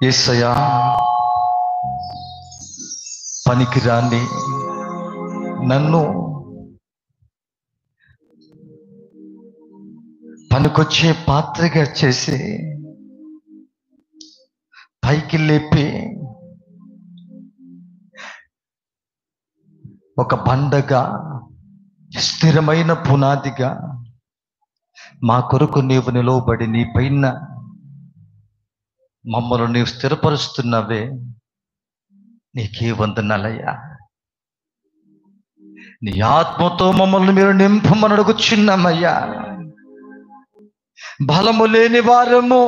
యేసయ్యా, పనికిరాని నన్ను పనికొచ్చే పాత్రగా చేసి పైకి లేపి ఒక బండగా, స్థిరమైన పునాదిగా మా కొరకు నీవు నిలవబడి నీ పైన మమ్మల్ని నీవు స్థిరపరుస్తున్నావే, నీకే వందనాలయ్యా. నీ ఆత్మతో మమ్మల్ని మీరు నింపమని అడుగుచున్నామయ్యా. బలము లేని వారము,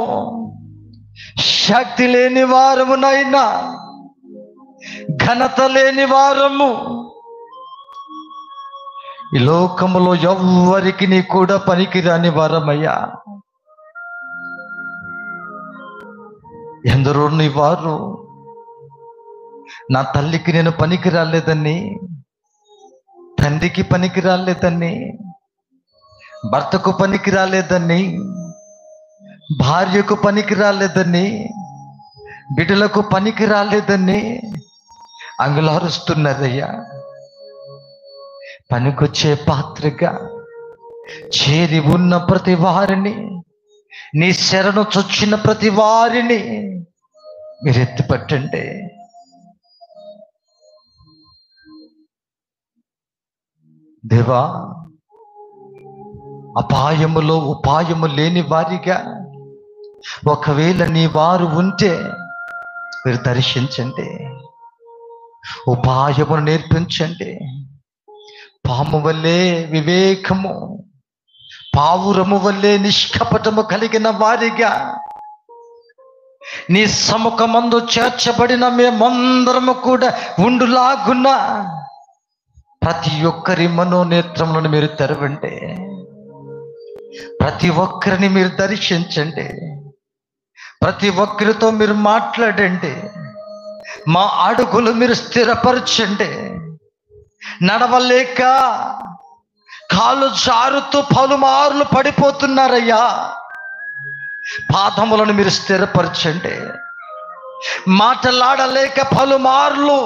శక్తి లేని వారమునైనా, ఘనత లేని వారము, ఈ లోకములో ఎవ్వరికి నీ కూడా పనికిరాని వారమయ్యా. ఎందరో నీ వారు నా తల్లికి నేను పనికి రాలేదని, తండ్రికి పనికి రాలేదని, భర్తకు పనికి రాలేదని, భార్యకు పనికి రాలేదని, బిడ్డలకు పనికి రాలేదని అంగులారుస్తున్నారయ్యా. పనికొచ్చే పాత్రగా చేరి ఉన్న ప్రతి వారిని, నీ శరణు చొచ్చిన ప్రతి వారిని మీరు ఎత్తిపట్టండి. దేవా, అపాయములో ఉపాయము లేని వారిగా ఒకవేళ నీ వారు ఉంటే మీరు దర్శించండి, ఉపాయమును నేర్పించండి. పాము వల్లే వివేకము, పావురము వల్లే నిష్కపటము కలిగిన వారిగా నీ సముఖమందు చేర్చబడిన మేమందరము కూడా ఉండులాగున్న ప్రతి ఒక్కరి మనోనేత్రములను మీరు తెరవండి. ప్రతి ఒక్కరిని మీరు దర్శించండి. ప్రతి ఒక్కరితో మీరు మాట్లాడండి. మా అడుగులు మీరు స్థిరపరచండి. నడవలేక కాలు జారుతూ పలుమార్లు పడిపోతున్నారయ్యా. పాదములను మీరు స్థిరపరచండి. మాటలాడలేక పలుమార్లు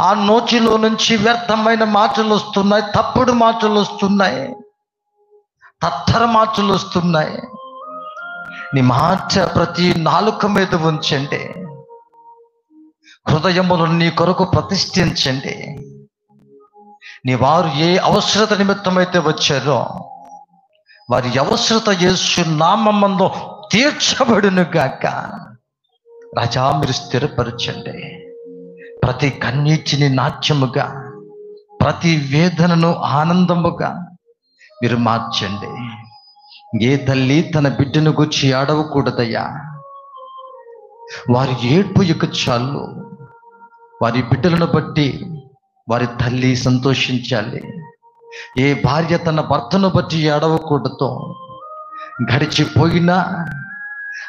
ఆ నోటిలో నుంచి వ్యర్థమైన మాటలు వస్తున్నాయి, తప్పుడు మాటలు వస్తున్నాయి, తత్తర మాటలు వస్తున్నాయి. నీ మాట ప్రతి నాలుక మీద ఉంచండి. హృదయములను నీ కొరకు ప్రతిష్ఠించండి. నీ వారు ఏ అవసరత నిమిత్తమైతే వచ్చారో వారి అవసరత యేసు నామములో తీర్చబడును గాక. రాజా, మీరు స్థిరపరచండి. ప్రతి కన్నీటిని నాట్యముగా, ప్రతి వేదనను ఆనందముగా మీరు మార్చండి. ఏ తల్లి తన బిడ్డను గుచ్చి ఆడవకూడదయ్యా. వారి ఏడ్పు ఇక చాలు. వారి బిడ్డలను బట్టి వారి తల్లి సంతోషించాలి. ఏ భార్య తన భర్తను బట్టి ఏడవకూడదు. గడిచిపోయినా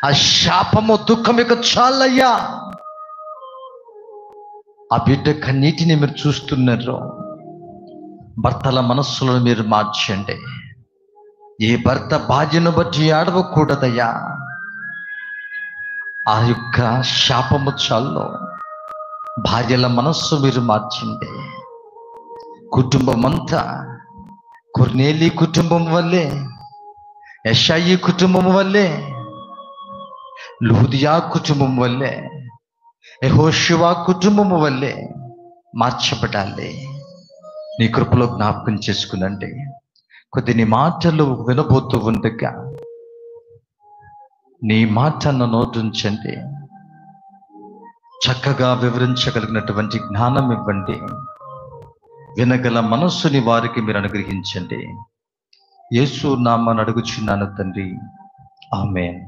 ఆ శాపము, దుఃఖం ఇక చాలయ్యా. ఆ బిడ్డ కన్నీటిని మీరు చూస్తున్నారు. భర్తల మనస్సులను మీరు మార్చండి. ఏ భర్త భార్యను బట్టి ఏడవకూడదయ్యా. ఆ యొక్క శాపము చాలు. భార్యల మనస్సు మీరు మార్చండి. కుటుంబం అంతా కొర్నేలి కుటుంబం వల్లే, యెషయి కుటుంబం వల్లే, లూదియా కుటుంబం వల్లే, యెహోషువ కుటుంబం వల్లే మార్చబడాలి. నీ కృపలో జ్ఞాపకం చేసుకునండి. కొద్ది నీ మాటలు వినబోతూ ఉండగా నీ మాటను నోటుంచండి. చక్కగా వివరించగలిగినటువంటి జ్ఞానం ఇవ్వండి. వినగల మనస్సుని వారికి మీరు అనుగ్రహించండి. యేసు నామమున అడుగుచున్నాను తండ్రి, ఆమేన్.